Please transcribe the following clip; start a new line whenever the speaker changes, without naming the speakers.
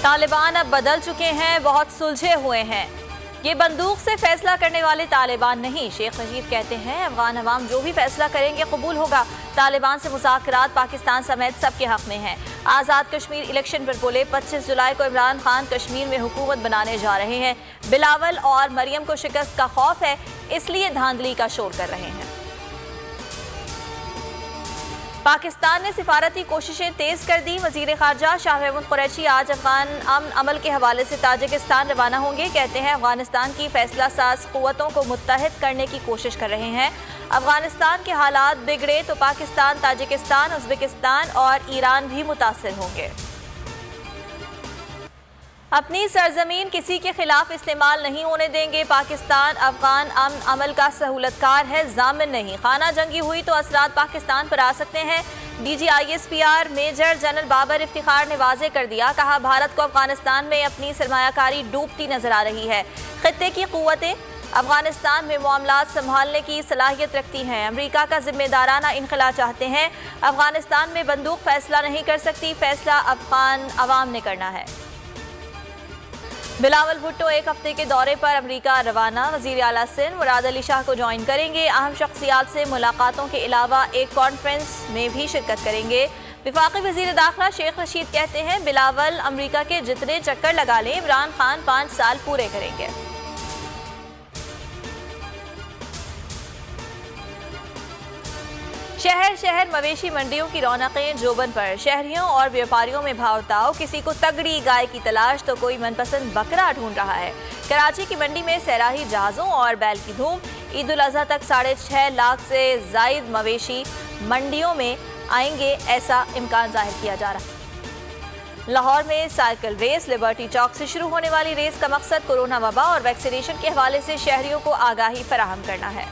तालिबान अब बदल चुके हैं, बहुत सुलझे हुए हैं। ये बंदूक से फैसला करने वाले तालिबान नहीं, शेख रशीद कहते हैं अफगान अवाम जो भी फैसला करेंगे कबूल होगा। तालिबान से मुज़ाकरात पाकिस्तान समेत सबके हक में हैं। आज़ाद कश्मीर इलेक्शन पर बोले 25 जुलाई को इमरान खान कश्मीर में हुकूमत बनाने जा रहे हैं। बिलावल और मरियम को शिकस्त का खौफ है, इसलिए धांधली का शोर कर रहे हैं। पाकिस्तान ने सिफारती कोशिशें तेज कर दी। वज़ीर ख़ारजा शाह महमूद कुरैशी आज अफगान अमन अमल के हवाले से ताजिकिस्तान रवाना होंगे। कहते हैं अफगानिस्तान की फैसला साज क़ुव्वतों को मुत्तहिद करने की कोशिश कर रहे हैं। अफगानिस्तान के हालात बिगड़े तो पाकिस्तान, ताजिकिस्तान, उज़्बेकिस्तान और ईरान भी मुतासिर होंगे। अपनी सरजमीन किसी के खिलाफ इस्तेमाल नहीं होने देंगे। पाकिस्तान अफगान अमन अमल का सहूलतकार है, जामिन नहीं। खाना जंगी हुई तो असरात पाकिस्तान पर आ सकते हैं। DGISPR major general Babar Iftikhar ने वाज़े कर दिया, कहा भारत को अफगानिस्तान में अपनी सरमायाकारी डूबती नजर आ रही है। खित्ते की क़ुव्वतें अफगानिस्तान में मामलात संभालने की सलाहियत रखती हैं। अमेरिका का जिम्मेदाराना इनखला चाहते हैं। अफगानिस्तान में बंदूक फैसला नहीं कर सकती, फैसला अफगान अवाम ने करना है। बिलावल भुट्टो एक हफ्ते के दौरे पर अमेरिका रवाना। वज़ीर आला सिंध मुराद अली शाह को ज्वाइन करेंगे। अहम शख्सियात से मुलाकातों के अलावा एक कॉन्फ्रेंस में भी शिरकत करेंगे। वफाकी वज़ीर दाखिला शेख रशीद कहते हैं बिलावल अमेरिका के जितने चक्कर लगा लें इमरान खान 5 साल पूरे करेंगे। शहर शहर मवेशी मंडियों की रौनकें जोबन पर। शहरियों और व्यापारियों में भावताव, किसी को तगड़ी गाय की तलाश तो कोई मनपसंद बकरा ढूंढ रहा है। कराची की मंडी में सैराही जहाज़ों और बैल की धूम। ईद उल अज़हा तक 6.5 लाख से ज़ायद मवेशी मंडियों में आएंगे, ऐसा इम्कान जाहिर किया जा रहा है। लाहौर में साइकिल रेस। लिबर्टी चौक से शुरू होने वाली रेस का मकसद कोरोना वबा और वैक्सीनेशन के हवाले से शहरियों को आगाही फराहम करना है।